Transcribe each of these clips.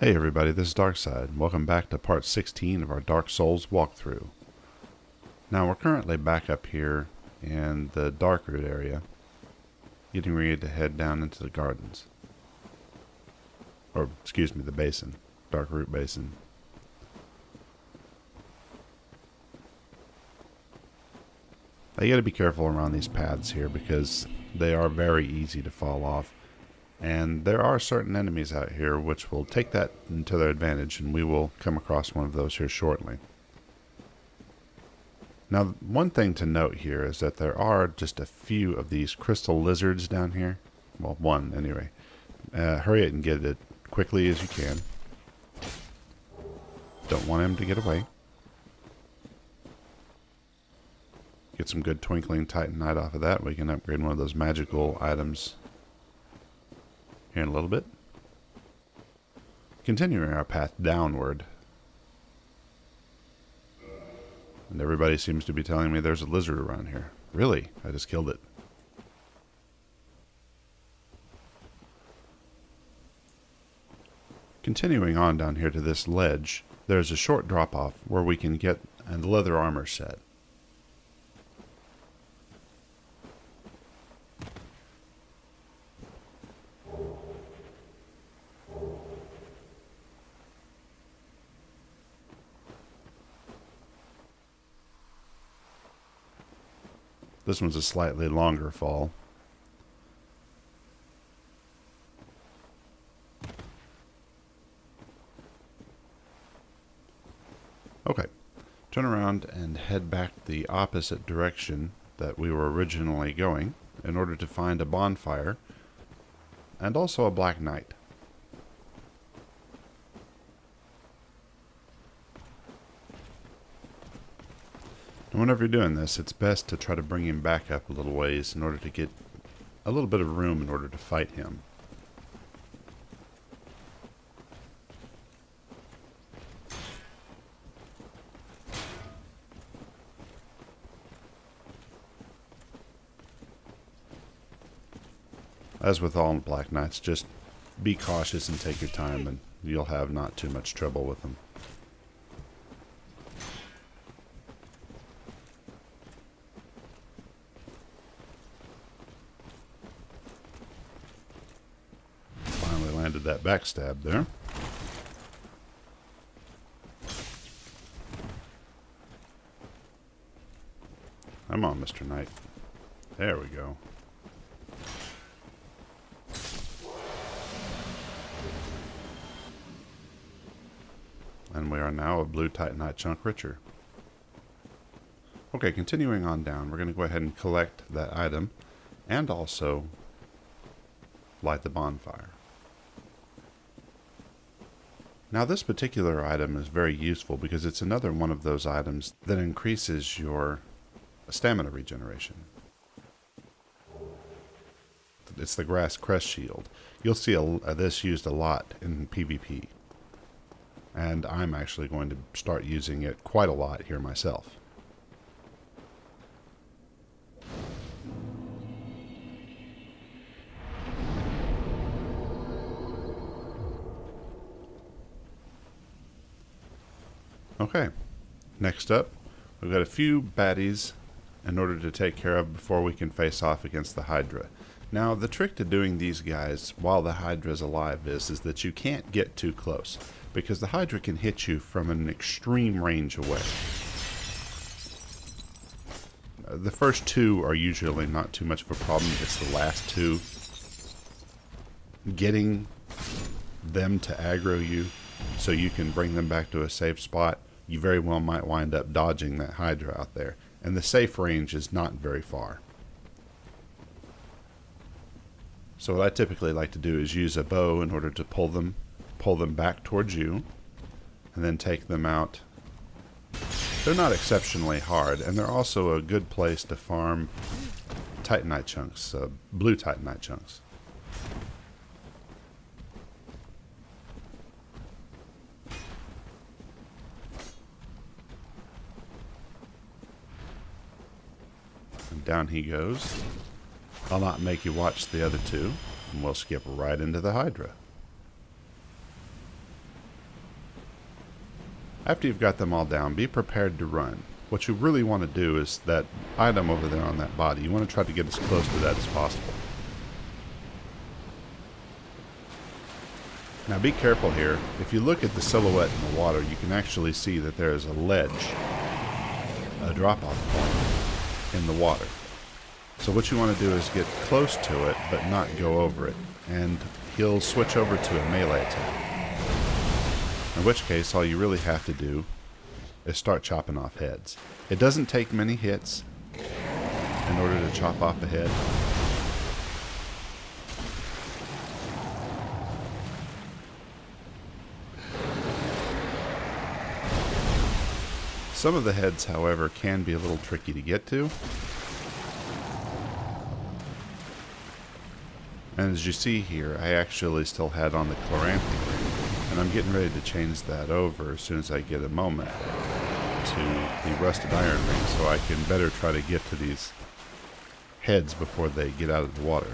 Hey everybody, this is Darksied. Welcome back to part 16 of our Dark Souls walkthrough. Now we're currently back up here in the Darkroot area, getting ready to head down into the gardens. Or, excuse me, the basin. Darkroot Basin. Now you gotta be careful around these paths here because they are very easy to fall off. And there are certain enemies out here which will take that to their advantage, and we will come across one of those here shortly. Now, one thing to note here is that there are just a few of these crystal lizards down here. Well, one anyway. Hurry it and get it quickly as you can. Don't want him to get away. Get some good twinkling titanite off of that. We can upgrade one of those magical items here in a little bit. Continuing our path downward. And everybody seems to be telling me there's a lizard around here. Really? I just killed it. Continuing on down here to this ledge, there's a short drop off where we can get a leather armor set. This one's a slightly longer fall. Okay, turn around and head back the opposite direction that we were originally going in order to find a bonfire and also a black knight. And whenever you're doing this, it's best to try to bring him back up a little ways in order to get a little bit of room in order to fight him. As with all Black Knights, just be cautious and take your time, and you'll have not too much trouble with them. Finally landed that backstab there. Come on, Mr. Knight. There we go. And we are now a blue titanite chunk richer. Okay, continuing on down, we're going to go ahead and collect that item and also light the bonfire. Now this particular item is very useful because it's another one of those items that increases your stamina regeneration. It's the grass crest shield. You'll see this used a lot in PvP. And I'm actually going to start using it quite a lot here myself. Okay, next up, we've got a few baddies in order to take care of before we can face off against the Hydra. Now, the trick to doing these guys while the Hydra is alive is that you can't get too close, because the Hydra can hit you from an extreme range away. The first two are usually not too much of a problem. It's the last two. Getting them to aggro you so you can bring them back to a safe spot, you very well might wind up dodging that Hydra out there. And the safe range is not very far. So what I typically like to do is use a bow in order to pull them back towards you, and then take them out. They're not exceptionally hard, and they're also a good place to farm titanite chunks, blue titanite chunks. And down he goes. I'll not make you watch the other two, and we'll skip right into the Hydra. After you've got them all down, be prepared to run. What you really want to do is that item over there on that body. You want to try to get as close to that as possible. Now be careful here. If you look at the silhouette in the water, you can actually see that there is a ledge, a drop-off point in the water. So what you want to do is get close to it, but not go over it. And he'll switch over to a melee attack. In which case, all you really have to do is start chopping off heads. It doesn't take many hits in order to chop off a head. Some of the heads, however, can be a little tricky to get to. And as you see here, I actually still had on the Chloranthy ring, and I'm getting ready to change that over as soon as I get a moment to the Rusted Iron ring, so I can better try to get to these heads before they get out of the water.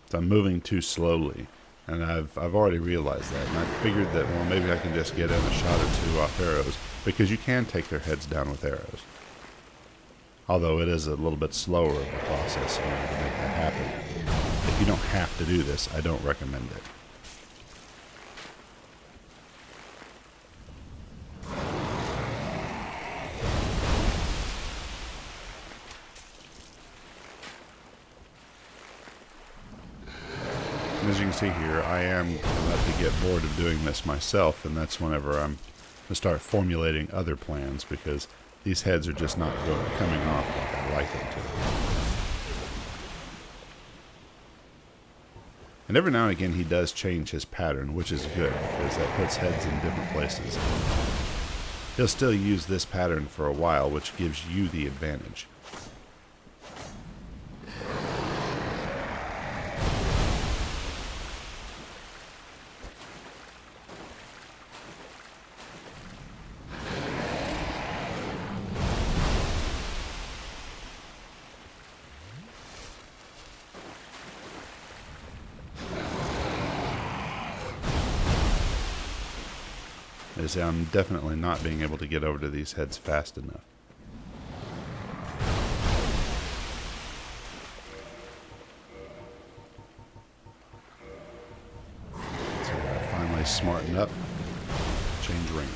So I'm moving too slowly, and I've already realized that, and I figured that, well, maybe I can just get in a shot or two off arrows, because you can take their heads down with arrows. Although it is a little bit slower of a process in order to make that happen. If you don't have to do this, I don't recommend it. And as you can see here, I am about to get bored of doing this myself, and that's whenever I'm going to start formulating other plans, because these heads are just not coming off like I like them to. And every now and again he does change his pattern, which is good, because that puts heads in different places. He'll still use this pattern for a while, which gives you the advantage. Is I'm definitely not being able to get over to these heads fast enough. So I finally smarten up, change rings.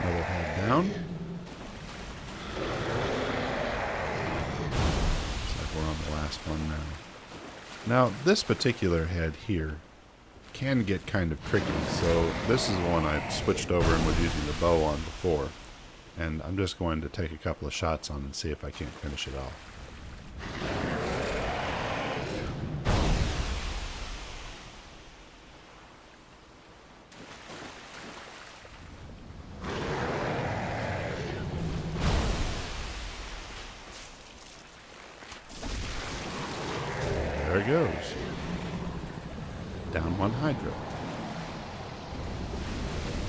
Another head down. Looks like we're on the last one now. Now, this particular head here can get kind of tricky, so this is one I switched over and was using the bow on before. And I'm just going to take a couple of shots on and see if I can't finish it off. There it goes. Down one Hydra.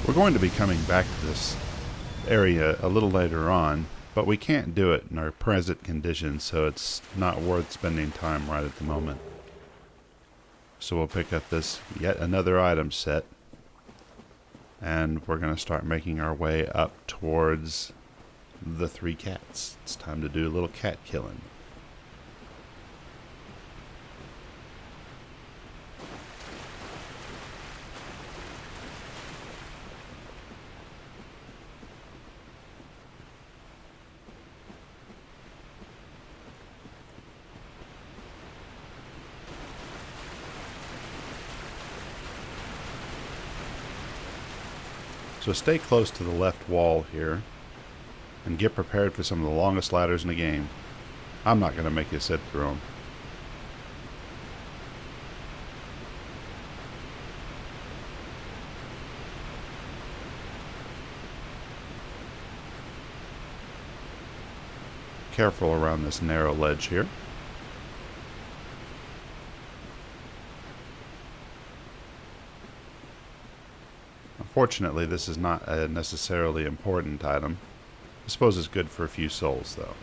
We're going to be coming back to this area a little later on, but we can't do it in our present conditions, so it's not worth spending time right at the moment. So we'll pick up this yet another item set, and we're going to start making our way up towards the 3 cats. It's time to do a little cat killing. So stay close to the left wall here and get prepared for some of the longest ladders in the game. I'm not going to make you sit through them. Careful around this narrow ledge here. Unfortunately, this is not a necessarily important item. I suppose it's good for a few souls, though.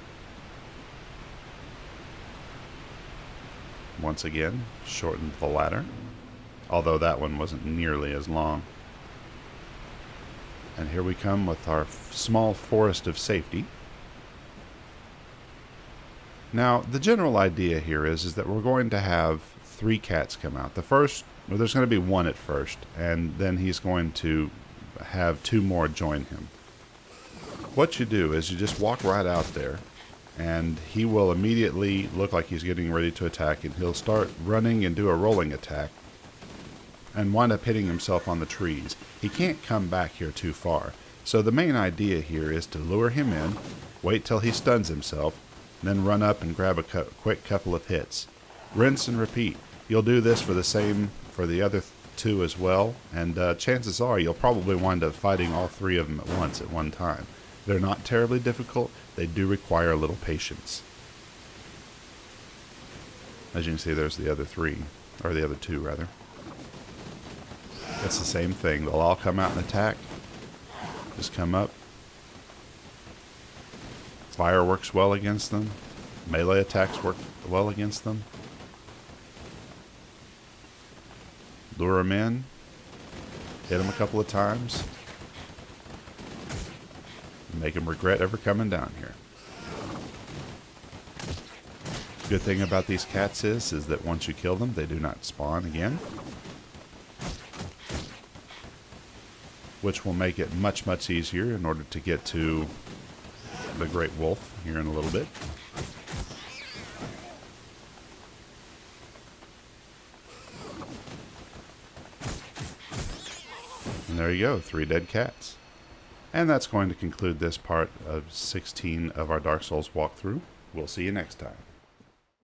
Once again, shortened the ladder, although that one wasn't nearly as long. And here we come with our small forest of safety. Now, the general idea here is that we're going to have 3 cats come out. The first, well, there's going to be one at first, and then he's going to have 2 more join him. What you do is you just walk right out there, and he will immediately look like he's getting ready to attack, and he'll start running and do a rolling attack and wind up hitting himself on the trees. He can't come back here too far. So the main idea here is to lure him in, wait till he stuns himself, then run up and grab a quick couple of hits. Rinse and repeat. You'll do this for the other 2 as well, and chances are you'll probably wind up fighting all 3 of them at once at one time. They're not terribly difficult. They do require a little patience. As you can see, there's the other 3, or the other 2 rather. It's the same thing. They'll all come out and attack. Just come up. Fire works well against them. Melee attacks work well against them. Lure them in. Hit them a couple of times. Make them regret ever coming down here. Good thing about these cats is that once you kill them, they do not spawn again. Which will make it much, much easier in order to get to the Great Wolf here in a little bit. And there you go, 3 dead cats. And that's going to conclude this part of 16 of our Dark Souls walkthrough. We'll see you next time.